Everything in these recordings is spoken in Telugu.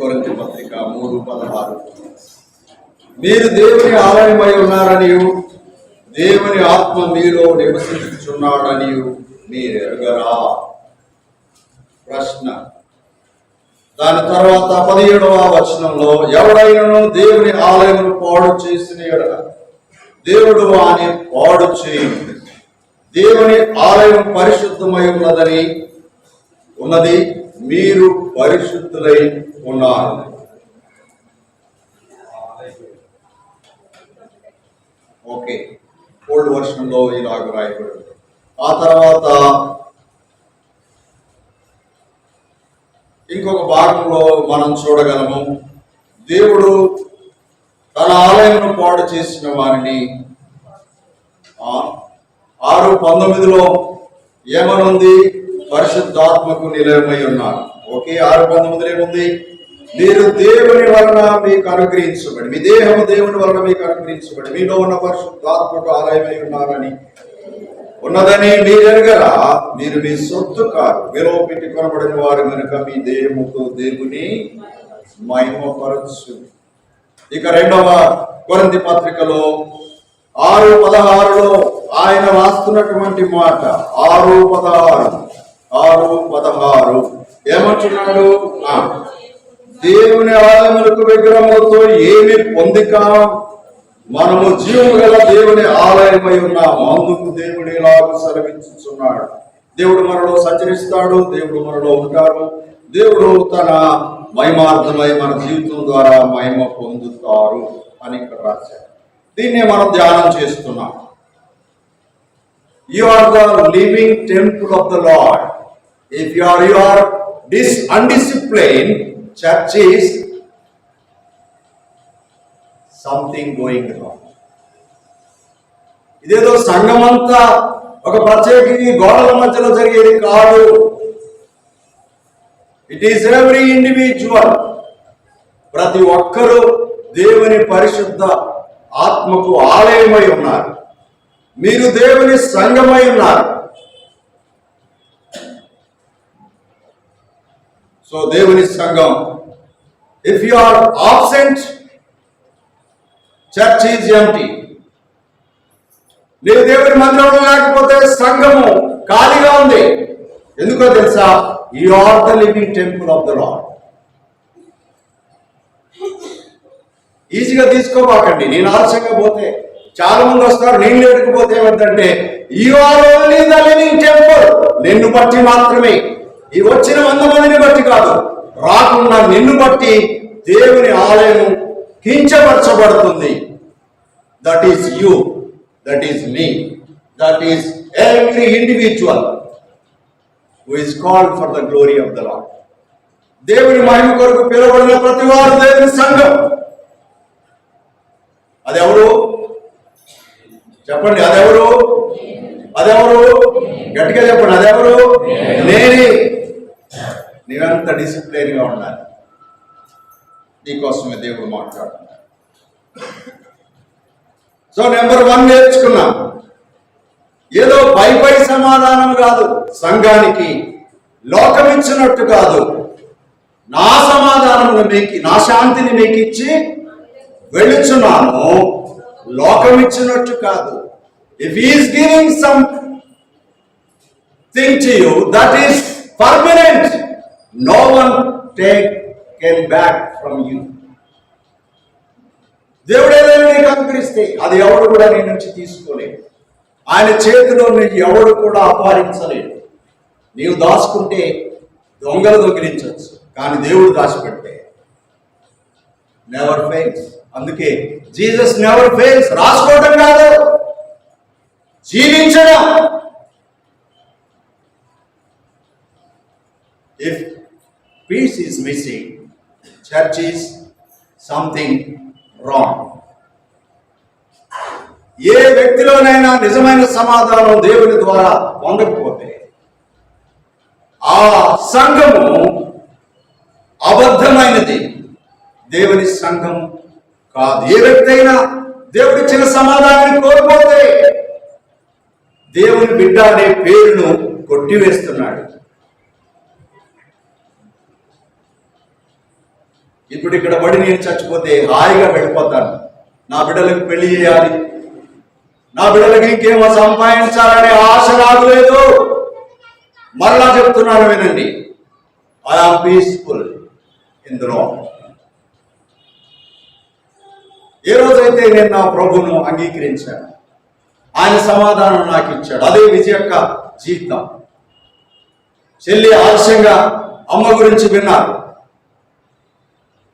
కొరింథీ పత్రిక 3:16. మీరు దేవుని ఆలయమై ఉన్నారనియు దేవుని ఆత్మ మీలో నివసించుచున్నాడనియు మీరు ఎరుగరా? ప్రశ్న. దాని తర్వాత 17వ వచనంలో, ఎవడైనను దేవుని ఆలయమును పాడు చేసిన ఎడల దేవుడు వాని పాడు చేయును. దేవుని ఆలయం పరిశుద్ధమై ఉన్నది, మీరు పరిశుద్ధులై ఉన్నారు. ఓకే, ఓల్డ్ వర్షన్లో ఇలాగ రాయబడింది. ఆ తర్వాత ఇంకొక భాగంలో మనం చూడగలము, దేవుడు తన ఆలయమును పాడు చేసిన వారిని 6:19లో ఏమనుంది? పరిశుద్ధాత్మకు నిలయమై ఉన్నారు. ఓకే, 6:19 ఏముంది? మీరు దేవుని వలన మీకు అనుగ్రహించబడి, మీ దేహము దేవుని వలన మీకు అనుగ్రహించబడి మీలో ఉన్న పరిశుద్ధాత్మకు ఆలయమై ఉన్నదని మీరు ఎరుగరా? మీరు మీ సొత్తు కాదు, విలువపెట్టి కొనబడిన వారు కనుక మీ దేహముతో దేవుని మహిమపరచు. ఇక 2వ కొరింథీ పత్రికలో 6:16లో ఆయన రాస్తున్నటువంటి మాట, 6:16 ఏమంటున్నాడు? దేవుని ఆలయములకు విగ్రహములతో ఏమి పొందిక, మనము జీవము గల దేవుని ఆలయమై ఉన్నాము. అందుకు దేవుడు ఇలాగ సెలవించుచున్నాడు, దేవుడు మనలో సంచరిస్తాడు, దేవుడు మనలో ఉంటాడు, దేవుడు తన మహిమార్థమై మన జీవితం ద్వారా మహిమ పొందుతారు అని ఇక్కడ రాశారు. దీన్నే మనం ధ్యానం చేస్తున్నాం. You are the living temple of the Lord. If you are undisciplined, church is something going wrong. ఇదేదో సంఘమంతా ఒక ప్రత్యేక గోడల మధ్యలో జరిగేది కాదు. It is every individual. ప్రతి ఒక్కరూ దేవుని పరిశుద్ధ ఆత్మకు ఆలయమై ఉన్నారు. మీరు దేవుని సంఘమై ఉన్నారు. సో దేవుని సంఘం, if you are absent, church is empty. నీవు దేవుని మందిరంలో లేకపోతే సంఘము ఖాళీగా ఉంది. ఎందుకో తెలుసా? You are the living temple of the lord. ఈజీగా తీసుకోబాకండి. నేను ఆలస్యంగా పోతే చాలా మంది వస్తారు, నేను లేకపోతే ఏమంటే you are only the living temple. నిన్ను బట్టి మాత్రమే, ఈ వచ్చిన 100 మందిని బట్టి కాదు, రాకుండా నిన్ను బట్టి దేవుని ఆలయం కించపరచబడుతుంది. That is you, that is me, that is every individual who is called for the glory of the Lord. దేవుని మహిమ కొరకు పిలువబడిన ప్రతి వారు దేవుని సంఘం. అదెవరు చెప్పండి? అదెవరు? గట్టిగా చెప్పండి. అదెవరు? నేనే. నిరంతర డిసిప్లైన్ గా ఉండాలి. నీకోసమే దేవుడు మాట్లాడుతున్నాడు. సో నెంబర్ 1 నేర్చుకున్నాం. ఏదో పై సమాధానం కాదు, సంఘానికి లోకం ఇచ్చినట్టు కాదు, నా సమాధానమును మీకు, నా శాంతిని మీకు ఇచ్చి వెళ్ళుచున్నాను, లోకం ఇచ్చినట్టు కాదు. If he is giving something to you that is permanent, no one can back from you. దేవుడు ఏదైనా నీకు అనుగ్రహిస్తే అది ఎవడు కూడా నీ నుంచి తీసుకోలేడు. ఆయన చేతిలో నీకు ఎవడు కూడా అపహరించలేడు. నీవు దాచుకుంటే దొంగలు దొంగిలించవచ్చు, కానీ దేవుడు దాచిపెడితే నెవర్ ఫెయిల్స్. అందుకే జీసస్ నెవర్ ఫెయిల్స్. రాసుకోవడం కాదు, జీవించడం. If peace is missing, church is something wrong. ఏ వ్యక్తిలోనైనా నిజమైన సమాధానం దేవుని ద్వారా పొందకపోతే ఆ సంఘము అబద్ధమైనది, దేవుని సంఘం కాదు. ఏ వ్యక్తి అయినా దేవుడిచ్చిన సమాధానాన్ని కోల్పోతే దేవుని బిడ్డ అనే పేరును కొట్టివేస్తున్నాడు. ఇప్పుడు ఇక్కడ పడి నేను చచ్చిపోతే హాయిగా వెళ్ళిపోతాను. నా బిడ్డలకు పెళ్లి చేయాలి, నా బిడ్డలకు ఇంకేమో సంపాదించాలనే ఆశ నాకు లేదు. మరలా చెప్తున్నాను వినండి, I am peaceful in the Lord. ఏ రోజైతే నేను నా ప్రభువును అంగీకరించాను, ఆయన సమాధానం నాకు ఇచ్చాడు, అదే విజయ యొక్క జీవితం. చెల్లి ఆలస్యంగా అమ్మ గురించి విన్నారు,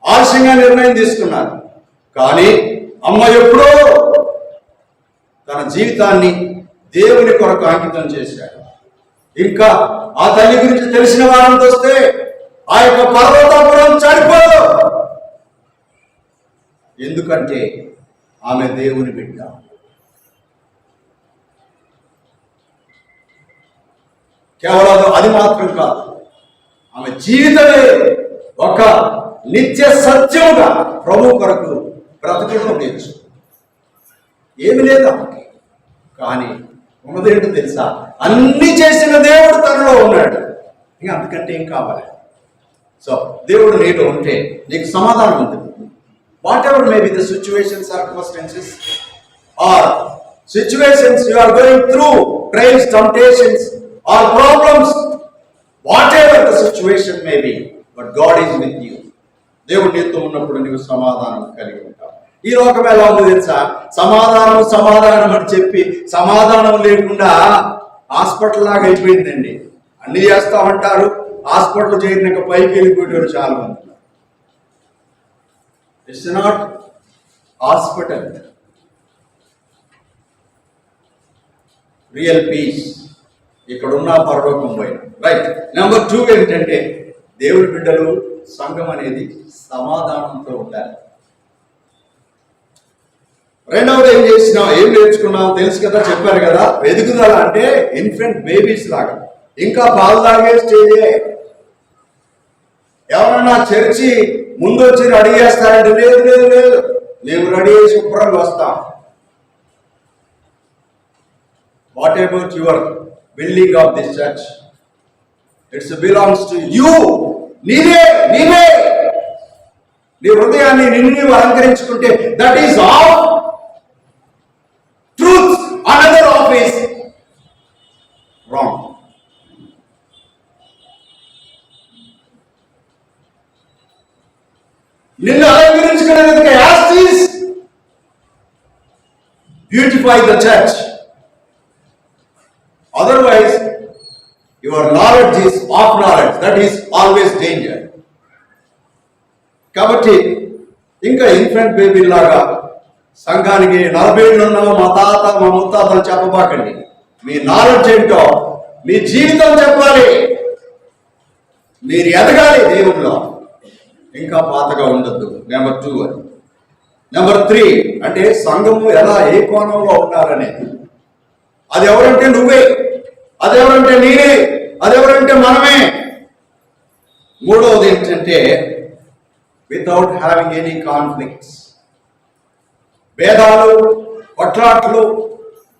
ఆలస్యంగా నిర్ణయం తీసుకున్నారు. కానీ అమ్మ ఎప్పుడో తన జీవితాన్ని దేవుని కొరకు అంకితం చేశాడు. ఇంకా ఆ తల్లి గురించి తెలిసిన వారంతో వస్తే ఆ యొక్క పర్వతాపురం చనిపోదు. ఎందుకంటే ఆమె దేవుని బిడ్డ. కేవలం అది మాత్రం కాదు, ఆమె జీవితమే ఒక నిత్య సత్యముగా ప్రభు కొరకు బ్రతకడం నేర్చు. ఏమి లేదు ఆమెకి, కానీ ఉన్నదేంటో తెలుసా, అన్ని చేసిన దేవుడు తనలో ఉన్నాడు. ఇంకా అంతకంటే ఏం కావాలి? సో దేవుడు నీలో ఉంటే నీకు సమాధానం ఉంటుంది. Whatever may be the situation, circumstances or situations you are going through, trials, temptations or problems, whatever the situation may be, but God is with you. దేవుడు నీతో ఉన్నప్పుడు నీవు సమాధానం కలిగి ఉంటావు. ఈ లోకం ఎలా ఉంది తెలుసా? సమాధానం సమాధానం అని చెప్పి సమాధానం లేకుండా హాస్పిటల్ లాగా అయిపోయిందండి. అన్ని చేస్తామంటారు, హాస్పిటల్ చేరినాక పైకి వెళ్ళిపోయేవారు చాలా మంది. It's not hospital. Real peace ఇక్కడున్న పరలోకం పోయిన. రైట్. నెంబర్ 2 ఏంటంటే దేవుడి బిడ్డలు, సంఘం అనేది సమాధానంతో ఉండాలి. రెండవది ఏం నేర్చుకున్నాం తెలుసు కదా, చెప్పారు కదా. ఎదుగుదల అంటే ఇన్ఫెంట్ బేబీస్ లాగా, ఇంకా పాలు తాగే స్టేజే. ఎవరన్నా చర్చి ముందు వచ్చి రెడీ చేస్తారంటే లేదు లేదు లేదు, మేము రెడీ చేసి శుభ్రంగా వస్తాం. What about your building of this church? It's belongs to you. నీవే నీ హృదయాన్ని నిన్ను అలంకరించుకుంటే that is all truth. Another of is wrong. నిన్ను అలంకరించుకునేందుకు as is beautify the church. Otherwise your knowledge is off knowledge. That is always danger. కాబట్టి ఇంకా ఇన్ఫెంట్ బేబీ లాగా సంఘానికి 40 ఏళ్ళు ఉన్నావు, మా తాత మా ముత్తాతలు చెప్పబాకండి. మీ నాలెడ్జ్ ఏంటో, మీ జీవితం చెప్పాలి. మీరు ఎదగాలి దేవుల్లో, ఇంకా పాతగా ఉండద్దు. నెంబర్ 2 అని. నెంబర్ 3 అంటే సంఘము ఎలా, ఏ కోణంలో ఉండాలనేది. అది ఎవరంటే నువ్వే, అది ఎవరంటే నేనే, అది ఎవరంటే మనమే. మూడవది ఏంటంటే వితౌట్ హ్యావింగ్ ఎనీ కాన్ఫ్లిక్ట్స్. భేదాలు, కొట్లాట్లు,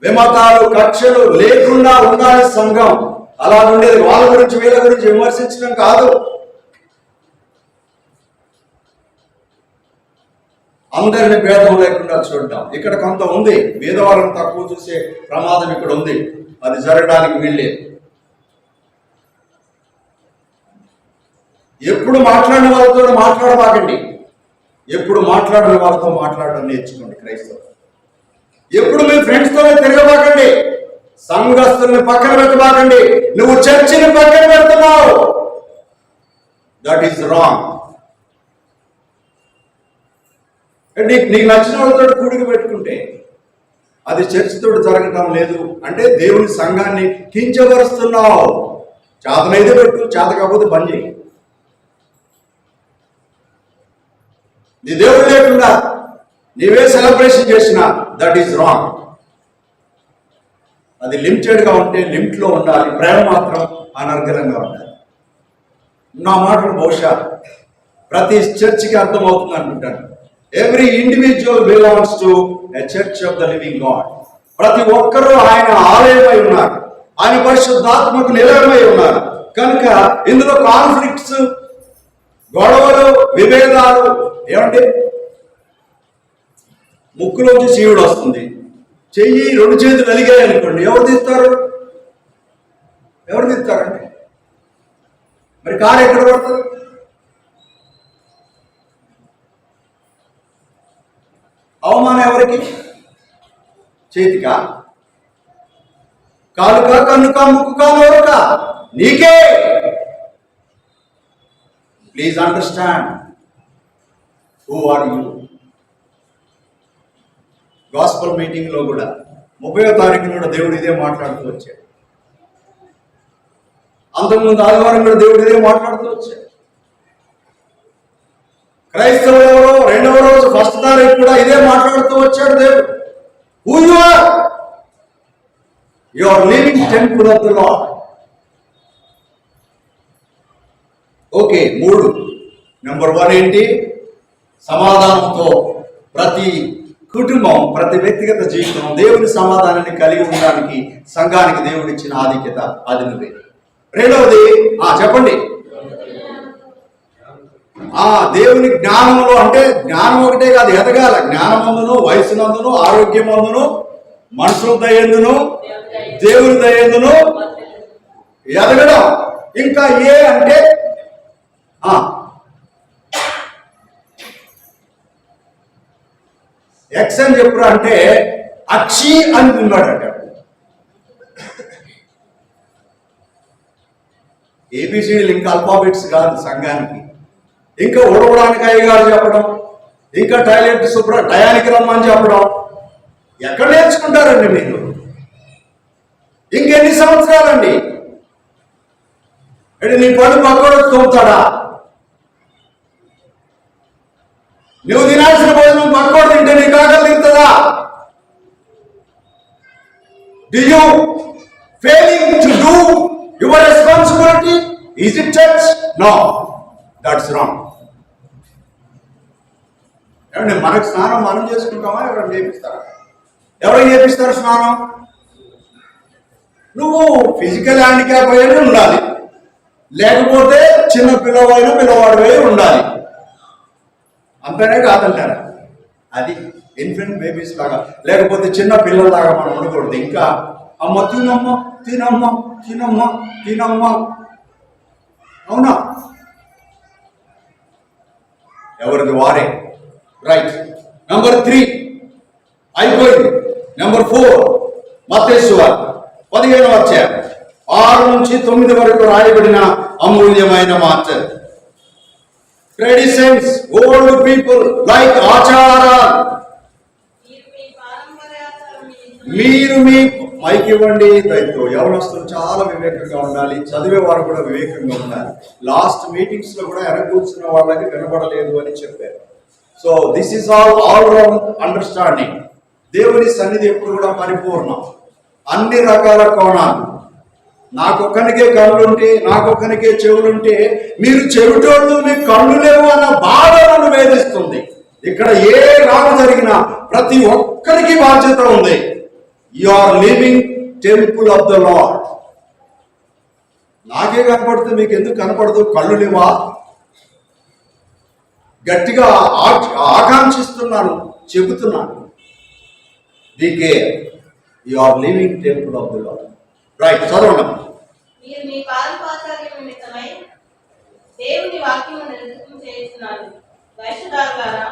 విమతాలు, కక్షలు లేకుండా ఉండాలి సంఘం. అలా ఉండేది. వాళ్ళ గురించి వీళ్ళ గురించి విమర్శించడం కాదు, అందరిని భేదం లేకుండా చూడటం. ఇక్కడ కొంత ఉంది, భేదవాళ్ళని తక్కువ చూసే ప్రమాదం ఇక్కడ ఉంది. అది జరగడానికి వీల్లేదు. ఎప్పుడు మాట్లాడిన వాళ్ళతో మాట్లాడబాకండి, ఎప్పుడు మాట్లాడిన వాళ్ళతో మాట్లాడడం నేర్చుకోండి క్రైస్తవులు. ఎప్పుడు మీ ఫ్రెండ్స్తోనే తిరగబాకండి, సంఘస్థుల్ని పక్కన పెట్టబాకండి. నువ్వు చర్చిని పక్కన పెడుతున్నావు, దట్ ఈస్ రాంగ్. నీకు నచ్చిన వాళ్ళతో కూడికి పెట్టుకుంటే అది చర్చితో జరగటం లేదు అంటే దేవుని సంఘాన్ని కించపరుస్తున్నావు. చేతనైతే పెట్టు, చేత కాకపోతే బంద్ చేయి. నీ దేవుడు లేకుండా నీవే సెలబ్రేషన్ చేసినా దట్ ఈస్ రాంగ్. అది లిమిటెడ్గా ఉంటే లిమిట్లో ఉండాలి. ప్రేమ మాత్రం అనర్గళంగా ఉండాలి. నా మాటలు బహుశా ప్రతి చర్చికి అర్థమవుతుంది అనుకుంటాను. Every individual belongs to a church of the living God. ప్రతి ఒక్కరూ ఆయన ఆలయమై ఉన్నారు, ఆయన పరిశుద్ధాత్మకు నిలయమై ఉన్నారు. కనుక ఇందులో కాన్ఫ్లిక్ట్స్, గొడవలు, విభేదాలు. ఏమండి, ముక్కులోంచి శివుడు వస్తుంది, చెయ్యి 2 చేతులు అలిగాయి అనుకోండి, ఎవరు తీస్తారు? ఎవరు తీస్తారండి? మరి కారు ఎక్కడ పడుతుంది? అవమానం ఎవరికి? చేతికా, కాలుకా, కన్నుకా, ముక్కుకా, నోరుకా? నీకే. Please understand who are you. Gospel meeting లో కూడా 30వ తారీఖున కూడా దేవుడు ఇదే మాట్లాడుతూ వచ్చాడు. అంతకుముందు ఆదివారం కూడా దేవుడు ఇదే మాట్లాడుతూ వచ్చాడు. క్రైస్తవులు 2వ రోజు 1వ తారీఖు కూడా ఇదే మాట్లాడుతూ వచ్చాడు దేవుడు. Who you are, you are living temple of the lord. Okay, 3. Number 1 ఏంటి? సమాధానంతో ప్రతి కుటుంబం, ప్రతి వ్యక్తిగత జీవితం దేవుని సమాధానాన్ని కలిగి ఉండడానికి సంఘానికి దేవుడు ఇచ్చిన ఆధిక్యత అది నువ్వే. 2వది చెప్పండి. దేవుని జ్ఞానంలో, అంటే జ్ఞానం ఒకటే కాదు, ఎదగాల. జ్ఞానమందును, వయసునందును, ఆరోగ్యమందును, మనుషుల దయందును, దేవుని దయందును ఎదగడం. ఇంకా ఏ అంటే ఎక్స్ అని చెప్పరు, అంటే అక్షి అని ఉన్నాడంట. ఏబిసిడీలు ఇంకా అల్ఫాబెట్స్ కాదు సంఘానికి. ఇంకా ఉడవడానికి అయ్యగారు చెప్పడం, ఇంకా టాయిలెట్ టయానికి రమ్మని చెప్పడం. ఎక్కడ నేర్చుకుంటారండి మీరు? ఇంకెన్ని సంవత్సరాలండి? అంటే నీ పళ్ళు పక్కడు తోముతాడా? నువ్వు తినాల్సిన భోజనం పక్కడు తింటే నీకు ఆకలి తింటుందా? Do you failing to do your responsibility? Is it church? No, that's wrong. ఏమంటే మనకు స్నానం మనం చేసుకుంటామా? ఎవరైనా చేపిస్తారా? ఎవరైనా చేపిస్తారు స్నానం? నువ్వు ఫిజికల్ హ్యాండిక్యాప్ అయినా ఉండాలి, లేకపోతే చిన్న పిల్లవాడివై ఉండాలి. అంతనే కాదంటారా? అది ఇన్ఫెంట్ బేబీస్ లాగా, లేకపోతే చిన్న పిల్లల్లాగా మనం ఉండకూడదు. ఇంకా అమ్మ తినమ్మ తినమ్మ తినమ్మ తినమ్మ, అవునా? ఎవరిది వారే. రైట్. నెంబర్ 3 అయిపోయింది. నెంబర్ 4 మత్తయి సువార్త 15వ అధ్యాయం 6 నుంచి 9 వరకు రాయబడిన అమూల్యమైన మాట. Traditions, old people like ఆచారాలు. మీరు మీ మైకి ఇవ్వండి దయతో. యవనస్తులు చాలా వివేకంగా ఉండాలి, చదివే వారు కూడా వివేకంగా ఉండాలి. లాస్ట్ మీటింగ్స్ లో కూడా వెనక కూర్చున్న వాళ్ళకి వినపడలేదు అని చెప్పారు. So this is all round understanding. దేవుని సన్నిధి ఎప్పుడు కూడా పరిపూర్ణం, అన్ని రకాల కోణాలు. నాకొక్కనికే కళ్ళుంటే, నాకొక్కనికే చెవులుంటే, మీరు చెవిటోళ్ళు మీకు కళ్ళు లేవు అన్న బాధ నన్ను వేధిస్తుంది. ఇక్కడ ఏ రాము జరిగినా ప్రతి ఒక్కరికి బాధ్యత ఉంది. You are living temple of the lord. నాకే కనపడుతుంది, మీకు ఎందుకు కనపడదు? కళ్ళు లేవా? గట్టిగా ఆకాంక్షిస్తున్నాను, చెబుతున్నాను. Be care, you are living temple of the lord. Right, చదవండి. మీరు మీ పాదపాచార్యం నిమిత్తమై దేవుని వాక్యమును నిర్దేశం చేస్తున్నారు. వైశ్యదారులారా,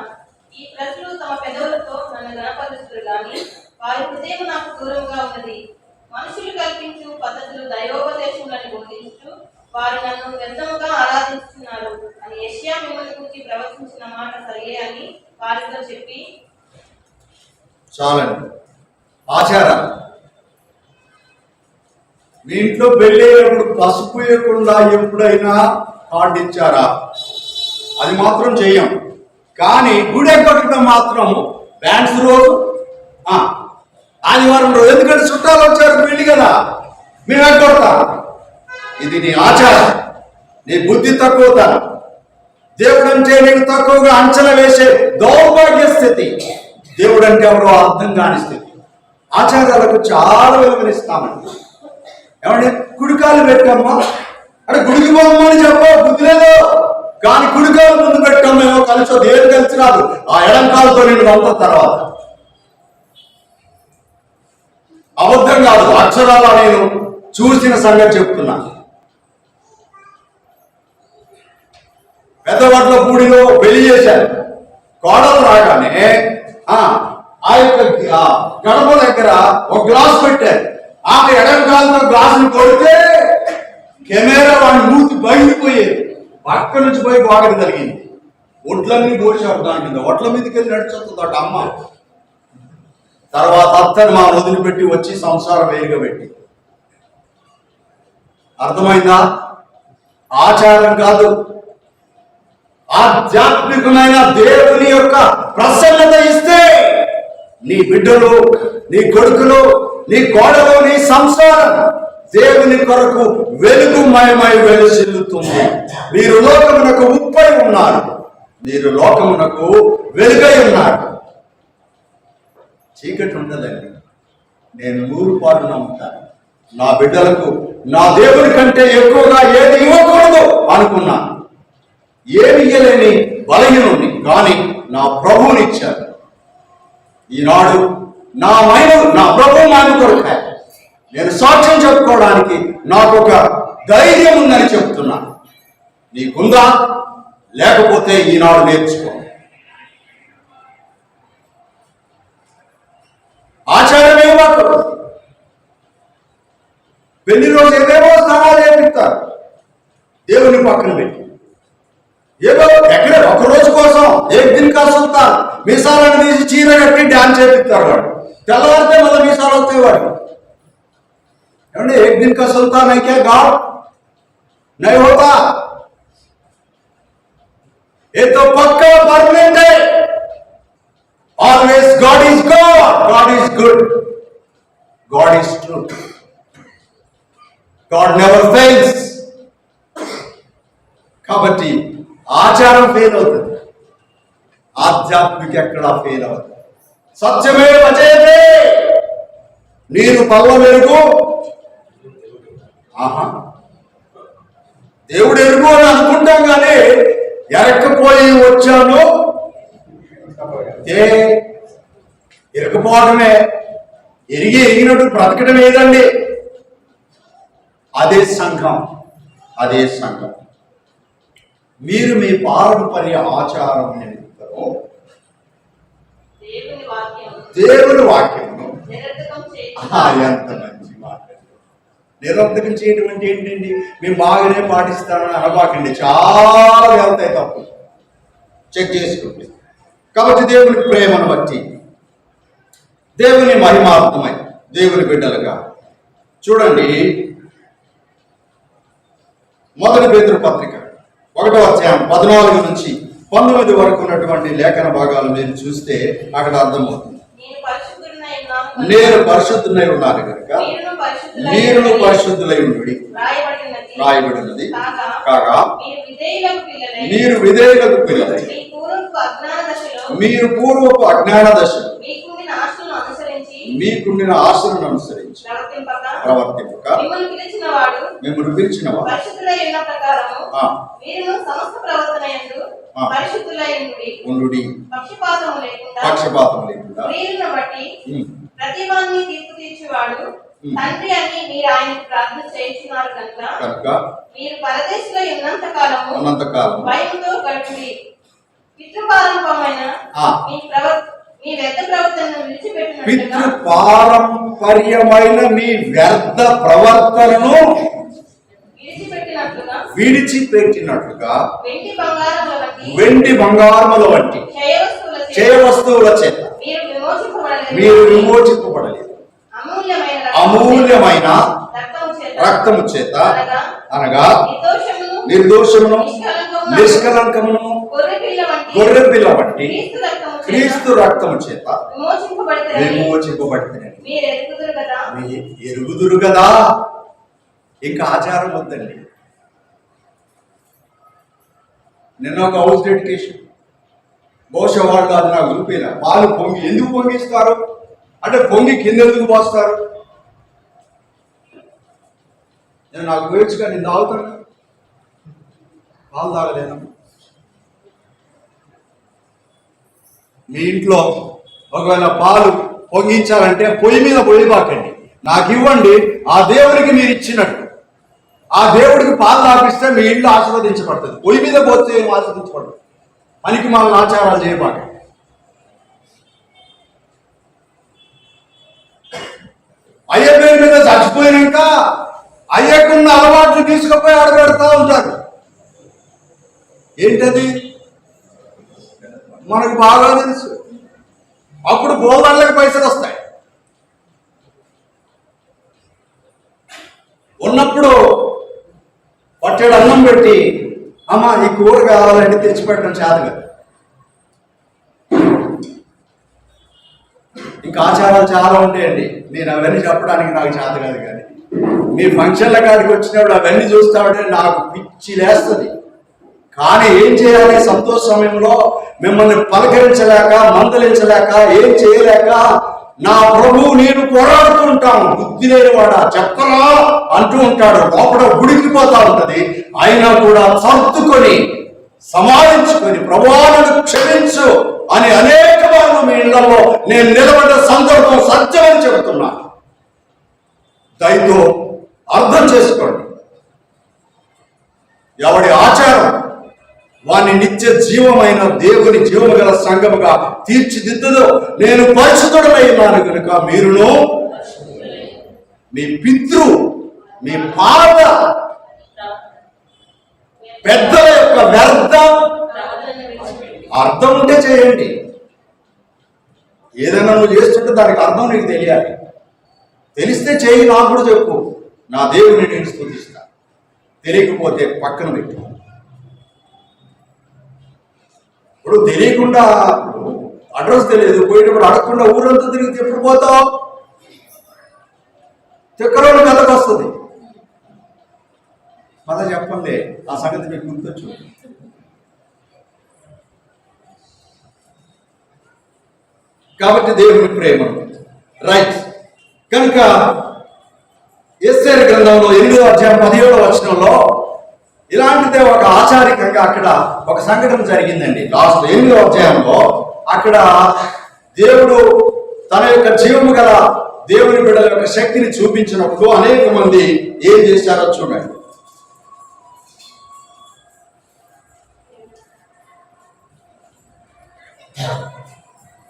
ఈ ప్రజలు తమ పెదవులతో నన్ను గణపరుస్తున్నారు గాని వారి హృదయం నాకు దూరంగా ఉన్నది. మనుషులు కల్పించు పద్ధతులు దైవోపదేశములను బోధించు వారు నన్ను వ్యర్థముగా ఆరాధిస్తున్నారు అని యెషయా మిమ్మల్ని గురించి ప్రవచించిన మాట సరియే అని వారితో చెప్పి. చాలండి. ఆచారం. మీ ఇంట్లో పెళ్ళేటప్పుడు పసుపు వేయకుండా ఎప్పుడైనా కార్డు ఇచ్చారా? అది మాత్రం చెయ్యం. కానీ గుడి ఎక్కడం మాత్రం డాన్స్ రోజు, ఆదివారం రోజు, ఎందుకంటే చుట్టాలు వచ్చారు పెళ్లి కదా, మేము ఎక్కొడతాం. ఇది నీ ఆచారం, నీ బుద్ధి తక్కువతనం. దేవుడు అంటే నీకు తక్కువగా అంచనా వేసే దౌర్భాగ్య స్థితి. దేవుడు అంటే ఎవరో అర్థం కాని స్థితి. ఆచారాలకు చాలా విలువనిస్తామండి. ఏమంటే గుడికాలు పెట్టమ్మా అంటే గుడికి పోమ్మని చెప్ప బుద్ధి లేదు. కానీ కుడికాలు ముందు పెట్టామేమో కలిసి ఏది కలిసి రాదు. ఆ ఎడంకాలతో నేను అంత తర్వాత అబద్ధం కాదు, అక్షరాలా నేను చూసిన సంగతి చెప్తున్నా. పెద్దవాట్ల పూడిలో పెళ్లి చేశారు. కోడలు రాగానే ఆ యొక్క గడప దగ్గర ఒక గ్లాస్ పెట్టారు. ఆమె ఎడంకాలతో గ్లాసుని కొడితే కెమెరా వాడి మూతి బయలుపోయేది. పక్క నుంచి పోయి బాగా కలిగింది. ఒట్లన్నీ పోసారు దాంట్లో. ఒట్ల మీదకి వెళ్ళి నడిచొస్తుంది అట అమ్మ. తర్వాత అత్తని మా వదిలిపెట్టి వచ్చి సంసారం వేరుగా పెట్టి. అర్థమైందా? ఆచారం కాదు, ఆధ్యాత్మికమైన దేవుని యొక్క ప్రసన్నత ఇస్తే నీ బిడ్డలు, నీ కొడుకులు, నీ కోడలు, నీ సంసారం దేవుని కొరకు వెలుగుమయమై వెలుసిల్లుతుంది. మీరు లోకమునకు ఉప్పై ఉన్నారు, మీరు లోకమునకు వెలుగై ఉన్నారు. చీకటి ఉండదండి. నేను 100 నమ్ముతాను. నా బిడ్డలకు నా దేవుని కంటే ఎక్కువగా ఏది ఇవ్వకూడదు అనుకున్నాను. ఏమి ఇయ్యలేని బలహీనుని కానీ నా ప్రభువుని ఇచ్చారు. ఈనాడు నా ప్రభు మైన కొరకే నేను సాక్ష్యం చెప్పుకోవడానికి నాకు ఒక ధైర్యం ఉందని చెప్తున్నాను. నీకుందా? లేకపోతే ఈనాడు నేర్చుకో. ఆచారం ఏమాకు పెళ్లి రోజు ఏదేమో స్నానాలు చేపిస్తారు దేవుని పక్కన పెట్టి. ఏదో ఎక్కడ ఒక రోజు కోసం దిన్ కాసుతారు. మీసాలను తీసి చీర కట్టి డ్యాన్స్ చేపిస్తారు. వాడు తెల్లవారితే మళ్ళీ మీసాలు వస్తాయి వాడు. ఏమంటే एक दिन का सुल्तान है क्या गाँव नहीं होता? ये तो पक्का परमानेंट है. Always God is God, God is good, God is true, God never fails. కాబట్టి ఆచారం ఫెయిల్ అవుతుంది, ఆధ్యాత్మిక ఎక్కడా ఫెయిల్ అవుతుంది. సత్యమే వజయతే. నీరు పల్ల మెరుగు. దేవుడు ఎరుగు అని అనుకుంటాం కానీ ఎరక్కపోయి వచ్చాను ఎరకపోవడమే. ఎరిగినట్టు బ్రతకడం ఏదండి? అదే సంఘం, అదే సంఘం. మీరు మీ పారంపర్య ఆచారం నిమిత్తము దేవుని వాక్యమును ఎంత మంచి మాట. నిరర్థకం చేయడం అంటే ఏంటండి? మేము బాగానే పాటిస్తామని అనబాకండి. చాలా వెళ్తాయి తప్పు, చెక్ చేసుకుంటే. కాబట్టి దేవుని ప్రేమను బట్టి, దేవుని మహిమార్థమై, దేవుని బిడ్డలుగా చూడండి. 1 పేతురు పత్రిక 1వ అధ్యాయం 14 నుంచి 19 వరకు ఉన్నటువంటి లేఖన భాగాలు మీరు చూస్తే అక్కడ అర్థమవుతుంది. నేను పరిశుద్ధునై ఉన్నాను కనుక మీరును పరిశుద్ధులై ఉండుడి రాయబడినది. కాగా మీరు విధేయులకు పిల్లలై మీరు పూర్వపు అజ్ఞాన దశలో మీకుండిన ఆశలను అనుసరించి ప్రవర్తింపక మిమ్మల్ని పిలిచిన వాడు ఉండుడి, పక్షపాతం లేకుండా ప్రతివాన్ని తీర్పు తీర్చేవాడు తండ్రి అని మీరు ఆయనకు ప్రార్థన చేస్తున్నారు కనుక మీరు పరదేశంలో ఉన్నంత కాలము భయంతో గడుపుడి. పితృపారంపరమైన మీ వ్యర్థ ప్రవర్తనను విడిచిపెట్టినట్లుగా వెండి బంగారముల వంటి క్షయ వస్తువుల చేత మీరు విమోచింపబడలేదు. అమూల్యమైన రక్తము చేత అనగా నిర్దోషమును నిష్కలంకమును గొర్రెపిల్ల వంటి క్రీస్తు రక్తము చేత విమోచింపబడితే ఎరుగుదురు కదా. ఇంకా ఆచారం వద్దండి. నిన్న ఒక హౌస్ డెడికేషన్, బహుశా వాళ్ళు అది నాకు చూపిన పాలు పొంగి ఎందుకు పొంగిస్తారు అంటే పొంగి కింద ఎందుకు పోస్తారు? నేను నాకు వేచుగా నేను తాగుతాను, పాలు తాగలేను. మీ ఇంట్లో ఒకవేళ పాలు పొంగించాలంటే పొయ్యి మీద పొయ్యిబాకండి, నాకు ఇవ్వండి, ఆ దేవుడికి మీరు ఇచ్చినట్టు. ఆ దేవుడికి పాలు తాపిస్తే మీ ఇల్లు ఆశీర్వదించబడుతుంది. పొయ్యి మీద పోతే ఏం ఆశీర్వదించబడుతుంది? పనికి మన ఆచారాలు చేయబాకండి. అయ్య పేరు మీద చచ్చిపోయినాక అయ్యకున్న అలవాట్లు తీసుకుపోయి ఆడబెడతా ఉంటారు. ఏంటది మనకు బాగా తెలుసు. అప్పుడు గోదాళ్ళకి పైసలు వస్తాయి. ఉన్నప్పుడు పట్టెడు అన్నం పెట్టి, అమ్మ ఈ కూర కావాలంటే తెచ్చిపెట్టడం చేతగా. ఇంకా ఆచారాలు చాలా ఉంటాయండి, నేను అవన్నీ చెప్పడానికి నాకు చేత కాదు. కానీ మీ ఫంక్షన్ల కాడికి వచ్చినప్పుడు అవన్నీ చూస్తా ఉంటే నాకు పిచ్చి లేస్తుంది. కానీ ఏం చేయాలి? సంతోష సమయంలో మిమ్మల్ని పలకరించలేక, మందలించలేక, ఏం చేయలేక నా ప్రభువు నేను పోరాడుతూ ఉంటాను. బుద్ధి లేనివాడా చెప్పరా అంటూ ఉంటాడు. లోపల గుడికిపోతా ఉంటది. అయినా కూడా సర్దుకొని సమాలించుకొని ప్రభువాను క్షమించు అని అనేక మార్లు మీ ఇళ్లలో నేను నిలబడ్డ సందర్భం సత్యమని చెబుతున్నా. దయతో అర్థం చేసుకోండి. ఎవడి ఆచారం వాని నిత్య జీవమైన దేవుని జీవము గల సంఘముగా తీర్చిదిద్దుదో. నేను పరిశుద్ధుడై ఉన్నాను కనుక మీరును మీ పితృ, మీ పాత పెద్దల యొక్క వ్యర్థ అర్థం ఉంటే చేయండి. ఏదైనా నువ్వు చేస్తుంటే దానికి అర్థం నీకు తెలియాలి. తెలిస్తే చేయి, నాకు కూడా చెప్పు, నా దేవుని నేను స్తుతిస్తా. తెలియకపోతే పక్కన పెట్టు. ఇప్పుడు తెలియకుండా అడ్రస్ తెలియదు, పోయేటప్పుడు అడగకుండా ఊరంతా తిరిగితే ఎప్పుడు పోతావు? చెక్కలోని కథకు వస్తుంది. మళ్ళా చెప్పండి, ఆ సంగతి మీకు గుర్తొచ్చు. కాబట్టి దేవుని ప్రేమ రైట్. కనుక ఎస్తేరు గ్రంథంలో 8వ అధ్యాయం 17వ వచనంలో ఇలాంటిదే ఒక ఆచారికంగా అక్కడ ఒక సంఘటన జరిగిందండి. లాస్ట్ 8వ అధ్యాయంలో అక్కడ దేవుడు తన యొక్క జీవము గల దేవుని బిడ్డల యొక్క శక్తిని చూపించినప్పుడు అనేక మంది ఏం చేశారో చూడండి.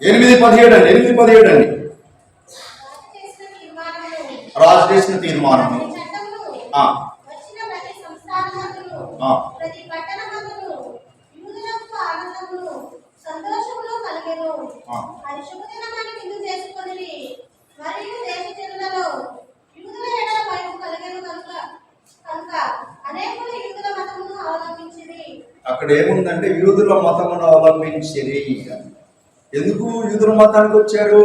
8:17 అండి. 8:17 అండి. రాజు చేసిన తీర్మానము అక్కడ ఏముందంటే యూదుల మతమును అవలంబించిరి. ఎందుకు యూదుల మతానికి వచ్చారు?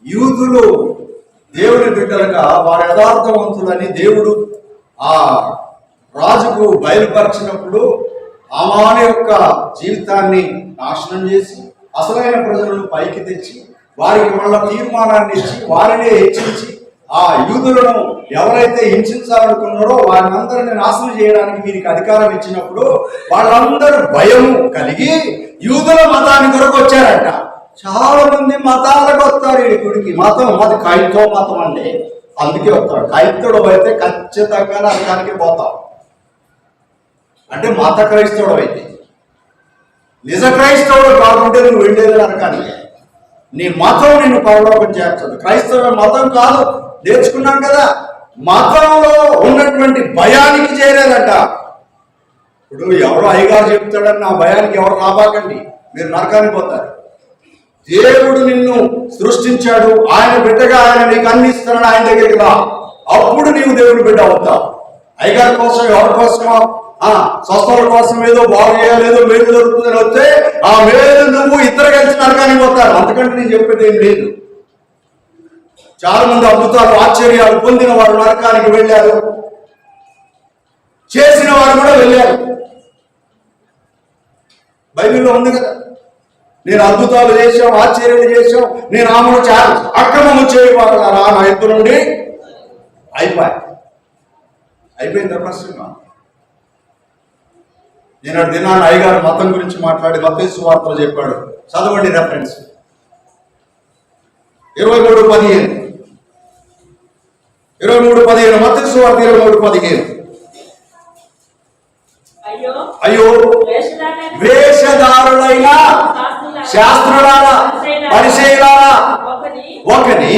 యూదులు దేవుని బిడ్డలుగా వారి యథార్థవంతులని దేవుడు ఆ రాజుకు బయలుపరిచినప్పుడు ఆమాని యొక్క జీవితాన్ని నాశనం చేసి అసలైన ప్రజలను పైకి తెచ్చి వారికి మళ్ళా తీర్మానాన్ని ఇచ్చి వారినే హెచ్చించి ఆ యూదులను ఎవరైతే హింసించాలనుకున్నారో వారిని అందరిని నాశనం చేయడానికి వీరికి అధికారం ఇచ్చినప్పుడు వాళ్ళందరూ భయం కలిగి యూదుల మతాన్ని కొరకు వచ్చారంట. చాలా మంది మతాలకు వస్తారు. ఈ గుడికి మతం అది క్రైస్తవ మతం అండి, అందుకే వస్తాడు. క్రైస్తవుడు అయితే ఖచ్చితంగా నరకానికి పోతాం. అంటే మత క్రైస్తవుడు అయితే, నిజ క్రైస్తవుడు కాకుంటే నువ్వు వెళ్ళేది నరకానికి. నీ మతం నిన్ను పరలోకం చేర్చదు. క్రైస్తవ మతం కాదు, నేర్చుకున్నాం కదా. మతంలో ఉన్నటువంటి భయానికి చేరేదంట. ఇప్పుడు ఎవరో అయ్యగారు చెప్తాడని నా భయానికి ఎవరు రాబాకండి, మీరు నరకానికి పోతారు. దేవుడు నిన్ను సృష్టించాడు, ఆయన బిడ్డగా ఆయన నీకు అన్ని ఇస్తున్నాడు. ఆయన దగ్గరికి రా, అప్పుడు నీవు దేవుని బిడ్డ అవుతావు. అయ్యగారి కోసం, ఎవరి కోసమో స్వస్థల కోసం ఏదో బాగు చేయలేదో మేలు దొరుకుతుందని వస్తే ఆ మేలు నువ్వు ఇద్దరు కలిసి నరకానికి పోతారు. అంతకంటే నేను చెప్పేది ఏం లేదు. చాలా మంది అద్భుతాలు ఆశ్చర్యాలు పొందిన వారు నరకానికి వెళ్ళారు, చేసిన వారు కూడా వెళ్ళారు. బైబిల్లో ఉంది కదా, నేను అద్భుతాలు చేశాం, ఆశ్చర్యాలు చేశాం, నేను ఆమెను అక్రమము చేయవారు నా ఎత్తు నుండి అయిపోయింది ప్రశ్న. నేను దినాన్ని అయ్యగారు మతం గురించి మాట్లాడి మత్తయి సువార్తలో చెప్పాడు, చదవండి రెఫరెన్స్ 23:15. 23:15 మత్తయి సువార్త 23:15. అయ్యో వేషధారులైన శాస్త్రులారా పరిసయ్యులారా ఒకని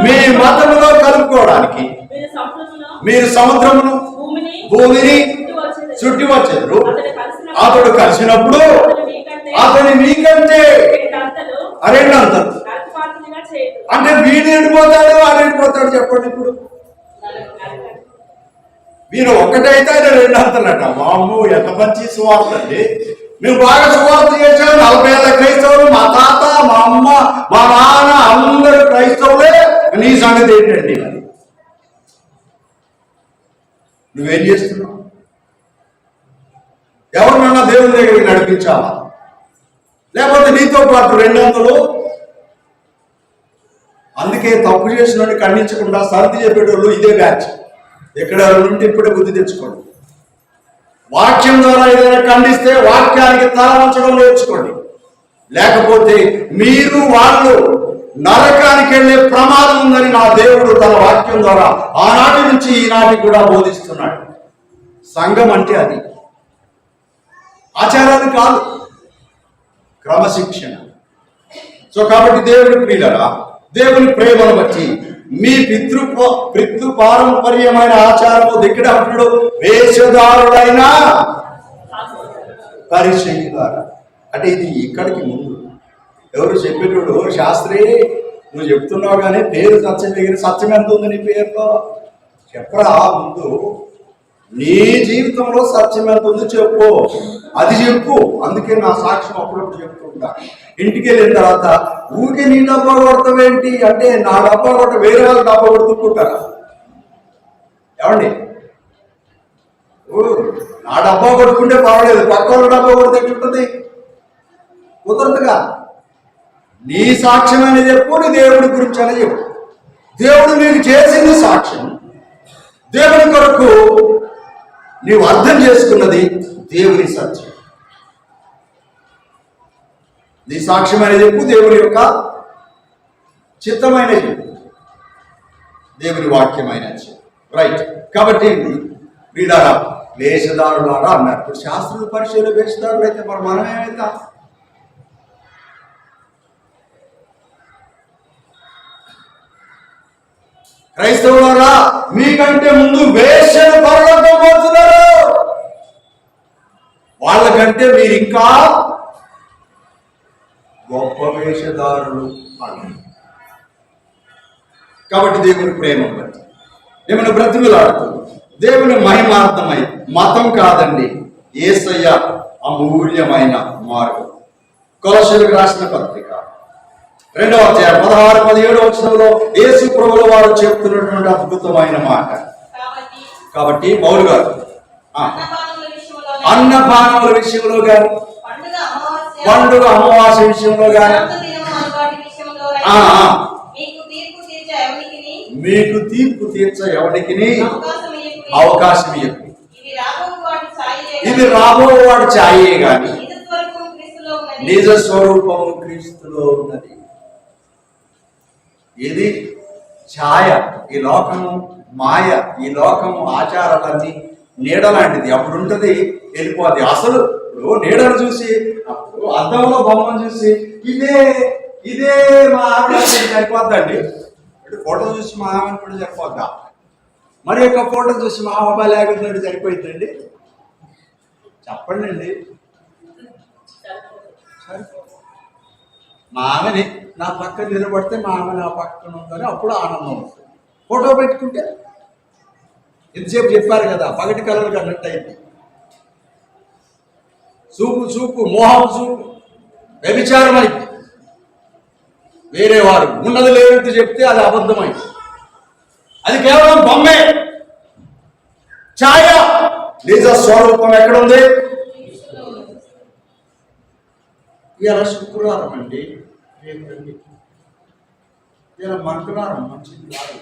మీ మతములో కలుపుకోవడానికి మీరు సముద్రమును భూమిని చుట్టి వచ్చారు. అతడు కలిసినప్పుడు అతని మీకంటే రెండంతలు. అంటే వీడు ఎండిపోతాడు వాడు ఎండిపోతాడు. చెప్పండి ఇప్పుడు మీరు ఒక్కటైతే ఆయన రెండంతలట. మాము ఎంత మంచి సువార్త అండి. మేము బాగా సువార్త చేసాము. 40 ఏళ్ళ క్రైస్తవులు, మా తాత, మా అమ్మ, మా నాన్న అందరూ క్రైస్తవులే. నీ సంగతి ఏంటండి? మరి నువ్వేం చేస్తున్నావు? ఎవరినన్నా దేవుని దగ్గరికి నడిపించావా? లేకపోతే నీతో పాటు రెండంతలు? అందుకే తప్పు చేసిన ఖండించకుండా సర్ది చెప్పేటోళ్ళు ఇదే బ్యాచ్. ఎక్కడ నుండి ఇప్పుడే బుద్ధి తెచ్చుకోండి. వాక్యం ద్వారా ఏదైనా ఖండిస్తే వాక్యానికి తల వంచడం నేర్చుకోండి. లేకపోతే మీరు వాళ్ళు నరకానికి వెళ్ళే ప్రమాదం ఉందని నా దేవుడు తన వాక్యం ద్వారా ఆనాటి నుంచి ఈనాటికి కూడా బోధిస్తున్నాడు. సంఘం అంటే అది ఆచారాలు కాదు, క్రమశిక్షణ. సో కాబట్టి దేవుని ప్రియులరా, దేవుని ప్రేమను బట్టి మీ పితృ పారంపర్యమైన ఆచారము దిక్కడప్పుడు వేషధారుడైన పరిచయులారా. అంటే ఇది ఇక్కడికి ముందు ఎవరు చెప్పేటోడు శాస్త్రి నువ్వు చెప్తున్నావు కానీ పేరు సత్యం దగ్గర సత్యం ఎంత ఉంది నీ పేరులో చెప్పరా? ముందు నీ జీవితంలో సత్యం ఎంత ఉంది చెప్పు, అది చెప్పు. అందుకే నా సాక్ష్యం అప్పుడప్పుడు చెప్తుంటా. ఇంటికి వెళ్ళిన తర్వాత ఊరికే నీ డబ్బా కొడతావేంటి అంటే, నా డబ్బా కొట్ట వేరే వాళ్ళ డబ్బా కొడుతుంటారా? ఏమండి, నా డబ్బా కొట్టుకుంటే పర్వాలేదు, పక్క వాళ్ళ డబ్బా కొడితే ఎట్లుంటుంది? కుదరదుగా. నీ సాక్ష్యం అని చెప్పు, నీ దేవుడి గురించి అని చెప్పు. దేవుడు నీకు చేసింది సాక్ష్యం, దేవుని కొరకు నీవు అర్థం చేసుకున్నది దేవుని సత్యం. నీ సాక్ష్యం అనేది చెప్పు, దేవుని యొక్క చిత్తమైన చెప్పు, దేవుని వాక్యమైన చెప్పు. రైట్. కాబట్టి వీడారా వేషధారులారా అన్నారు. ఇప్పుడు శాస్త్రుల పరిచయలు వేషధారులు అయితే మరి మనమేమైతే క్రైస్తవులారా మీకంటే ముందు వేషను పరలోకపోతున్నారు. వాళ్ళకంటే మీరు ఇంకా గొప్ప వేషధారులు అన్నారు. కాబట్టి దేవుని ప్రేమ బట్టి ఏమైనా బ్రతిమలాడుతుంది. దేవుని మహిమార్థమై మతం కాదండి, యేసయ్య అమూల్యమైన మార్గం. కొలస్సీయులకు రాసిన పత్రిక 2వ అధ్యాయం 16-17 వచనంలో యేసు ప్రభువుల వారు చెప్తున్నటువంటి అద్భుతమైన మాట. కాబట్టి పౌలు గారు అన్నపానముల విషయంలో కానీ, పండుగ అమావాస్య విషయంలో కానీ, మీకు తీర్పు తీర్చ ఎవరికి అవకాశం ఇవ్వదు. ఇది రాబోవాడు ఛాయే గాని నిజ స్వరూపము క్రీస్తులో ఉన్నది. ఇది ఛాయ. ఈ లోకము మాయ, ఈ లోకము ఆచారాలన్నీ నీడ లాంటిది. అప్పుడు ఉంటుంది, వెళ్ళిపోద్ది. అసలు నీడను చూసి, అప్పుడు అద్దంలో బొమ్మను చూసి ఇదే ఇదే మా ఆవిడ సరిపోద్దండి. ఫోటో చూసి మా ఆమెను కూడా సరిపోద్దా? మరి యొక్క ఫోటో చూసి మా అబ్బాయి లేకపోతే సరిపోయిందండి? చెప్పండి అండి. మా ఆమెని నా పక్కన నిలబడితే మా ఆమె నా పక్కన ఉందని అప్పుడు ఆనందం వస్తుంది. ఫోటో పెట్టుకుంటే ఇంతసేపు చెప్పారు కదా, పగటి కలర్ అన్నట్టు అయింది. చూపు మోహం చూపు వ్యభిచారం అయింది. వేరే వారు ఉన్నది లేనట్టు చెప్తే అది అబద్ధమైంది. అది కేవలం బొమ్మే, ఛాయ. నిజ స్వరూపం ఎక్కడుంది? ఇలా శుక్రవారం అండి, రేపండి ఇలా మంగళవారం మంచిది కాదు.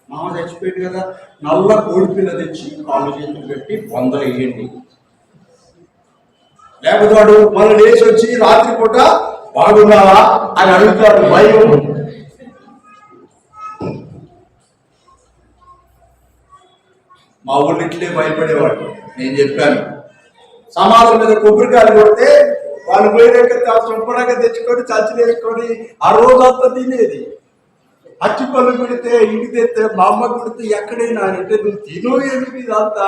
మామ చచ్చిపోయింది కదా, నల్ల కోడి పిల్ల తెచ్చి కాళ్ళు చేతులు పెట్టి 100 వేయండి. లేకపోతే వాడు మళ్ళీ లేచి వచ్చి రాత్రిపూట బాగున్నావా అని అడుగుతాడు. భయం. మా ఊళ్ళో ఇట్లే భయపడేవాడు. నేను చెప్పాను, సమాధుల మీద కొబ్బరికాయలు కొడితే వాళ్ళు పోయినాక శుభ్రంగా తెచ్చుకొని చచ్చి వేసుకొని ఆ రోజంతా తినేది. అచ్చిపళ్ళు పెడితే ఇంటికి తెస్తే మా అమ్మ కొడితే ఎక్కడైనా అంటే నువ్వు తినో ఎందుకు ఇదంతా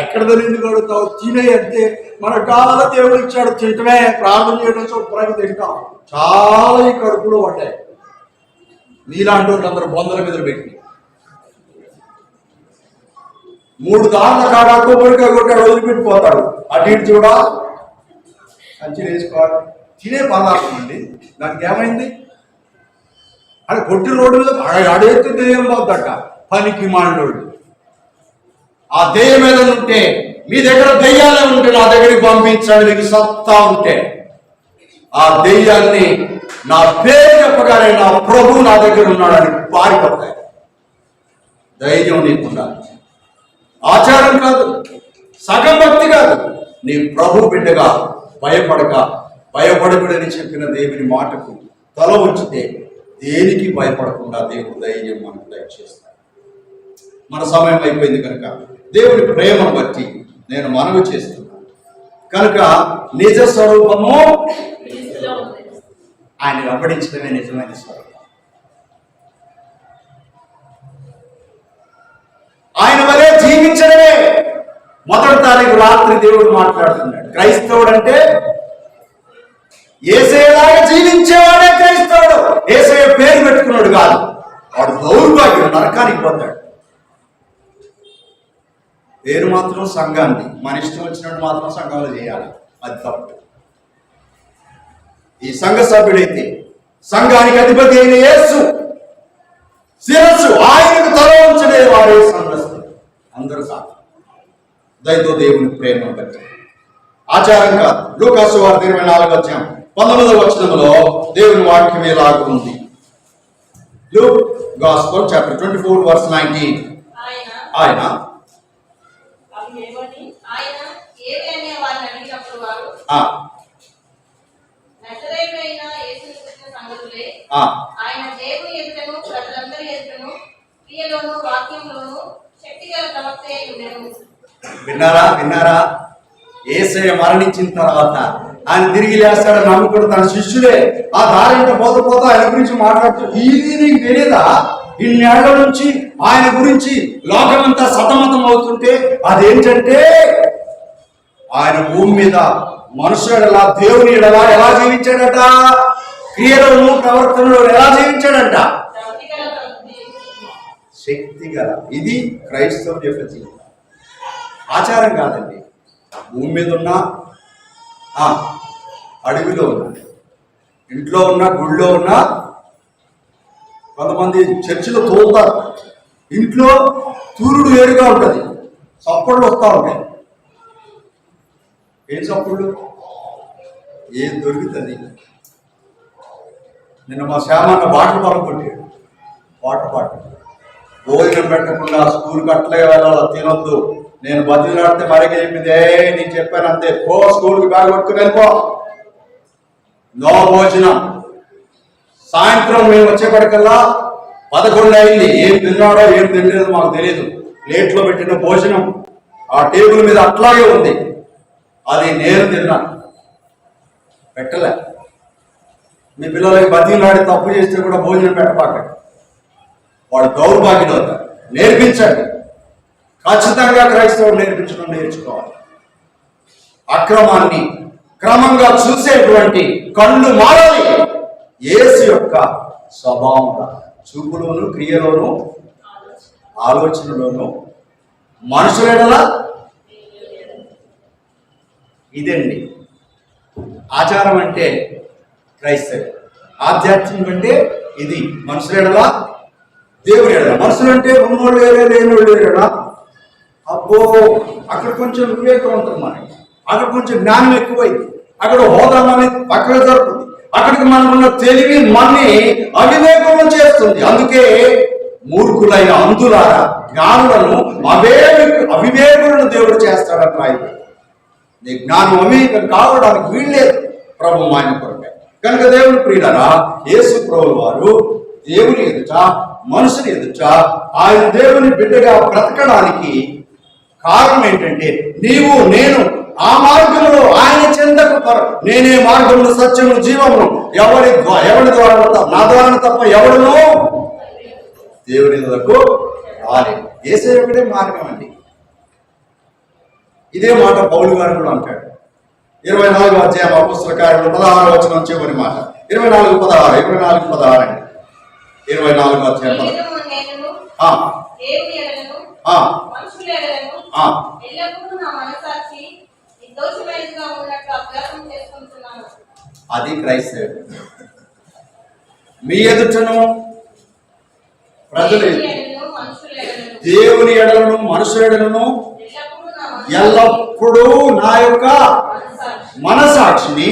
ఎక్కడ ఎందుకు అడుగుతావు, తినే అంటే మన కావాల దేవుడు ఇచ్చాడు, తింటమే ప్రార్థన చేయడం శుభ్రంగా తింటాం. చాలా ఈ కడుపులో పడ్డాయి. నీలాంటి వాళ్ళు అందరూ బొందల మీద పెట్టి 3 దారుల కాడ కొబ్బరికాయ కొట్టాడు, వదిలిపెట్టిపోతాడు. అటు ఇటు చూడ మంచిగా వేసుకోవాలి. తినే పదార్థం అండి, దానికి ఏమైంది? అది కొట్టిన రోడ్డు మీద అడేస్తే దెయ్యం పోద్దట. పనికి మాండోడు ఆ దెయ్యం మీద ఉంటే, మీ దగ్గర దెయ్యాలే ఉంటే నా దగ్గరికి పంపించండి, మీకు సత్తా ఉంటే. ఆ దెయ్యాన్ని నా పేరు చెప్పగానే నా ప్రభు నా దగ్గర ఉన్నాడని పారిపోతాయి. ధైర్యం నీకున్నా. ఆచారం కాదు, సగం భక్తి కాదు, నీ ప్రభు బిడ్డగా భయపడకుడని చెప్పిన దేవుని మాటకు తల ఉంచితే దేనికి భయపడకుండా దేవుడు ధైర్యం మనకు దయచేస్తాడు. మన సమయం అయిపోయింది కనుక దేవుని ప్రేమను బట్టి నేను మనవి చేస్తున్నాను. కనుక నిజ స్వరూపము ఆయన వెంబడించడమే నిజమైన స్వరూపం. ఆయన వలే జీవించడమే. మొదటి తారీఖు రాత్రి దేవుడు మాట్లాడుతున్నాడు. క్రైస్తవుడు అంటే యేసయ్యలాగా జీవించేవాడే క్రైస్తవుడు. యేసయ్య పేరు పెట్టుకున్నాడు కాదు, వాడు దౌర్భాగ్యం, నరకానికి పోతాడు. పేరు మాత్రం సంఘాన్ని, మన ఇష్టం వచ్చినట్టు మాత్రం సంఘంలో చేయాలి, అది తప్పు. ఈ సంఘ సభ్యుడైతే సంఘానికి అధిపతి అయిన యేసు శిరస్సు, ఆయనకు తల ఉంచడే వాడే సంఘస్థుడు. అందరూ సాధన దయతో దేవుని ప్రేమను బట్టి. ఆచారం కాదు. లూకాసు వార్త 24:19 దేవుని వాక్యం ఎలాగ ఉంది? Luke gospel chapter 24:19. ఆయన విన్నారా? యేసయ్య మరణించిన తర్వాత ఆయన తిరిగి లేస్తాడని నమ్ముకుని తన శిష్యులే ఆ దారింట పోతా ఆయన గురించి మాట్లాడుతూ, ఇది నీకు తెలియదా? ఇన్నేళ్ల నుంచి ఆయన గురించి లోకమంతా సతమతం అవుతుంటే అదేంటంటే ఆయన భూమి మీద మనుషుడలా దేవుని ఎడలా ఎలా జీవించాడట, క్రియలను ప్రవర్తనలో ఎలా జీవించాడంట, శక్తి గల. ఇది క్రైస్తవం యొక్క జీవితం. ఆచారం కాదండి. భూమి మీద ఉన్నా, అడవిలో ఉన్నా, ఇంట్లో ఉన్నా, గుళ్ళో ఉన్నా. కొంతమంది చర్చిలో తోలుతారు, ఇంట్లో తూరుడు వేరుగా ఉంటుంది, చప్పుళ్ళు వస్తూ ఉంటాయి. ఏం చప్పుళ్ళు? ఏం దొరుకుతుంది? నిన్న మా శ్యామన్న బాటలు కొట్టాడు. బాటలు భోజనం పెట్టకుండా స్కూల్కి అట్లే వెళ్ళాలి, తినొద్దు. నేను బతిలాడితే మరికి చెప్పింది, నీకు చెప్పాను అంతే, పో స్కూల్కి బ్యాగ్ పట్టుకుని వెళ్ళిపో, నో భోజనం. సాయంత్రం మేము వచ్చేప్పటికల్లా 11 అయింది. ఏం తిన్నాడో ఏం తినలేదో మాకు తెలియదు. ప్లేట్లో పెట్టిన భోజనం ఆ టేబుల్ మీద అట్లాగే ఉంది. అది నేను తిన్నాను, పెట్టలే. మీ పిల్లలకి బతిలాడి తప్పు చేస్తే కూడా భోజనం పెట్టబాకండి, వాడు దౌర్భాగ్యుడు అవుతాడు. నేర్పించండి. ఖచ్చితంగా క్రైస్తవుడు నేర్చుకోవాలి. అక్రమాన్ని క్రమంగా చూసేటువంటి కళ్ళు మారాలి. యేసు యొక్క స్వభావం చూపులోను, క్రియలోను, ఆలోచనలోను మనుషులేడలా ఇదండి. ఆచారం అంటే క్రైస్తవం, ఆధ్యాత్మికం అంటే ఇది. మనుషులేడలా దేవుడు ఎడలా. మనుషులు అంటే ఉన్నోళ్ళు వేరే, లేనోళ్ళు వేరేనా? అబ్బో, అక్కడ కొంచెం వివేకం ఉంటుంది మనకి, అక్కడ కొంచెం జ్ఞానం ఎక్కువైంది, అక్కడ హోదా మనకి పక్కన జరుగుతుంది, అక్కడికి మనం ఉన్న తెలివి మనని అవివేకం చేస్తుంది. అందుకే మూర్ఖులైన అందులారా జ్ఞానులను అవివేకులను దేవుడు చేస్తాడని రాయబడింది. నీ జ్ఞానం అమీకం కావడానికి వీల్లేదు ప్రభు మాయ కొరకే. కనుక దేవుని ప్రియులారా, యేసు ప్రభువు వారు దేవుని ఎదుట, మనుషుని ఎదుట ఆయన దేవుని బిడ్డగా బ్రతకడానికి కారణం ఏంటంటే, నీవు నేను ఆ మార్గంలో ఆయన చెందకు నేనే మార్గమును సత్యము జీవమును ఎవరి ద్వారా నా ద్వారా తప్ప ఎవడునో దేవుని వరకు రాలేదు. యేసే ఒకటే మార్గం అండి. ఇదే మాట పౌలు గారు కూడా అంటాడు. 24వ అధ్యాయం అపోస్తలుల కార్యములు 16వ వచనం చివరి మాట. 24:16 అండి. 24వ అధ్యాయం అది క్రైస్తవుడు. మీ ఎదుటను ప్రజలు దేవుని ఎడలను మనుషుల ఎడలను ఎల్లప్పుడూ నా యొక్క మనసాక్షిని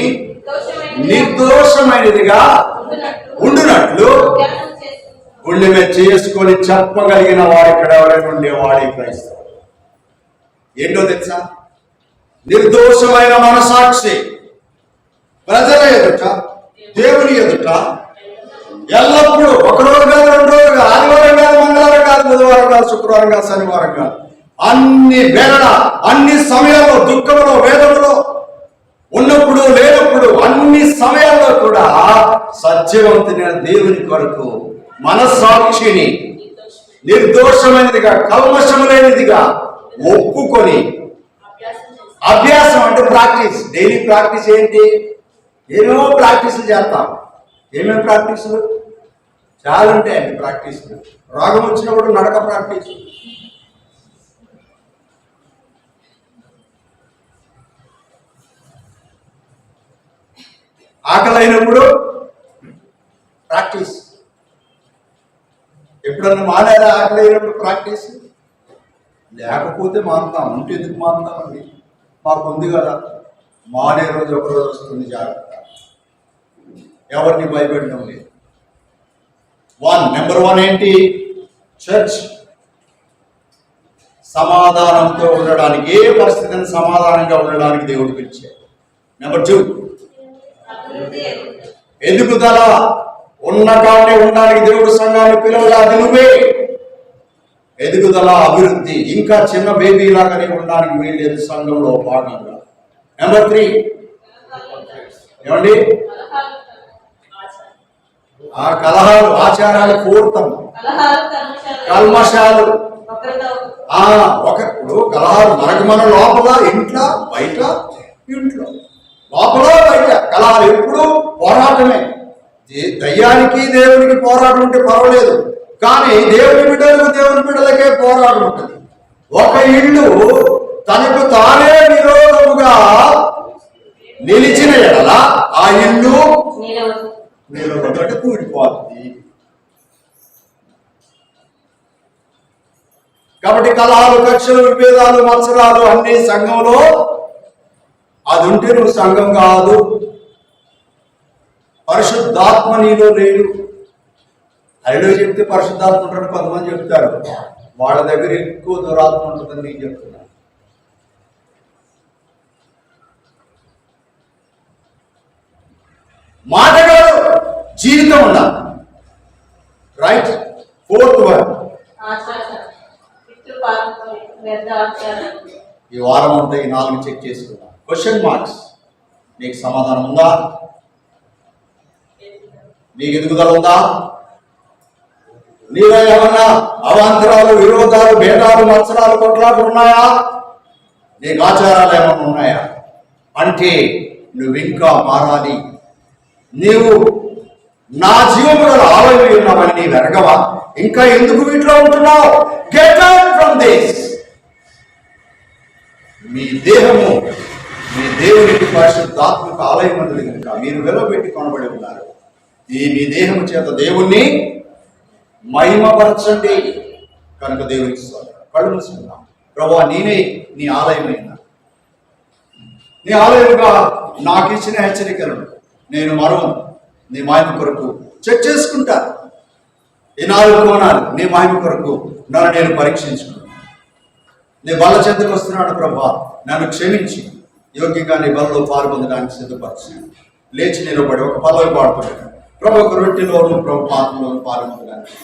నిర్దోషమైనదిగా ఉండునట్లు గుండె మీద చేసుకొని చెప్పగలిగిన వాడు ఇక్కడ ఎవరైనా ఉండేవాడే క్రైస్తవుడు. ఏంటో తెలుసా? నిర్దోషమైన మనసాక్షి ప్రజల ఎదుట, దేవుని ఎదుట ఎల్లప్పుడూ, ఒకరోజు కాదు, 2 రోజులు కాదు, ఆదివారం కాదు, మంగళవారం కాదు, బుధవారం కాదు, శుక్రవారం కాదు, శనివారం కాదు, అన్ని వేళ అన్ని సమయాల్లో, దుఃఖంలో వేదనలో ఉన్నప్పుడు లేనప్పుడు అన్ని సమయాల్లో కూడా సత్యవంతుని దేవుని కొరకు మనస్సాక్షిని నిర్దోషమైనదిగా, కల్మషము లేనిదిగా ఒప్పుకొని, అభ్యాసం అంటే ప్రాక్టీస్, డైలీ ప్రాక్టీస్ ఏంటి? ఏమేమో ప్రాక్టీసులు చేస్తాం. ఏమేమి ప్రాక్టీసులు? చాలా ఉంటాయండి ప్రాక్టీసులు. రోగం వచ్చినప్పుడు నడక ప్రాక్టీస్, ఆకలి అయినప్పుడు ప్రాక్టీస్. ఎప్పుడన్నా మానేరా ఆకలి అయినప్పుడు ప్రాక్టీస్? లేకపోతే మానుతాం, ఉంటే ఎందుకు మానుతామండి? మాకు ఉంది కదా, మానే రోజు ఒక రోజు వస్తుంది, జాగ్రత్త. ఎవరిని భయపెట్టడం లేదు. నెంబర్ 1 ఏంటి? చర్చ్. సమాధానంతో ఉండడానికి, ఏ పరిస్థితిని సమాధానంగా ఉండడానికి దేవుడు పిలిచాడు. నెంబర్ 2 ఎదుగుదల. ఉన్నకానే ఉండడానికి దేవుడు సంఘాన్ని పిలవలా, అది నువ్వే. ఎదుగుదల, అభివృద్ధి. ఇంకా చిన్న బేబీ లాగానే ఉండడానికి వీళ్ళు సంఘంలో భాగంగా. నెంబర్ 3 ఏమండి? ఆ కలహాలు, ఆచారాలు, పూర్తం, కల్మషాలు. ఒకప్పుడు కలహాలు మన లోపల, ఇంట్లో, బయట, ఇంట్లో, లోపల బయట కలహాలు. ఎప్పుడు పోరాటమే. దయ్యానికి దేవునికి పోరాటం ఉంటే పర్వాలేదు, కానీ దేవుని బిడ్డలకే పోరాటం ఉంటుంది. ఒక ఇల్లు తనకు తానే విరోధముగా నిలిచిన ఎడల ఆ ఇల్లు నిలబడ్డట్టు కూడిపోతుంది. కాబట్టి కలహాలు, కక్షలు, విభేదాలు, మత్సరాలు అన్ని సంఘంలో అది ఉంటే నువ్వు సంఘం కాదు. పరిశుద్ధాత్మ నీలో లేడు. అడిలో చెప్తే పరిశుద్ధాత్మ ఉంటాడు కొంతమంది చెప్తారు, వాళ్ళ దగ్గర ఎక్కువ దురాత్మ ఉంటుందని నేను చెప్తున్నాను. మాట కాదు, జీవితం ఉండాలి. రైట్. 4th one. ఈ వారం అంతా ఈ 4 చెక్ చేసుకున్నాం. Question marks. నీకు సమాధానం ఉందా? నీకు ఎదుగుదల ఉందా? నీలో ఏమన్నా అవాంతరాలు, విరోధాలు, భేదాలు, మత్సరాలు, కొట్లాట్లు ఉన్నాయా? నీకు ఆచారాలు ఏమన్నా ఉన్నాయా? అంటే నువ్వు ఇంకా మారాలి. నీవు నా జీవము గల ఆలయం ఉన్నావని నీవు ఎరగవా? ఇంకా ఎందుకు వీటిలో ఉంటున్నావు? Get out from this. మీ దేహము మీ దేవునికి పరిశుద్ధాత్మక ఆలయం అన్నది కనుక మీరు వెలబెట్టి కొనబడి ఉన్నారు. మీ దేహము చేత దేవుణ్ణి మహిమపరచండి. కనుక దేవునికి కళ్ళు మూసుకుందాం. ప్రభువా, నేనే నీ ఆలయమైనా, నీ ఆలయముగా నాకు ఇచ్చిన హెచ్చరికలను నేను మరో నీ మహిమ కొరకు చెక్ చేసుకుంటా. ఈ 4 కోణాలు నీ మహిమ కొరకు నన్ను నేను పరీక్షించుకున్నాను. నీ బల చెంతకు వస్తున్నాడు ప్రభువా, నన్ను క్షమించి యోగ్యంగా నీ బలలో పాల్పొందడానికి సిద్ధపరచు. లేచి నిలబడి ఒక పల్లవి పాడుతున్నాడు. ప్రభు ఒక రొట్టెలోను ప్రభు పాత్రలోను పాల్గొనడానికి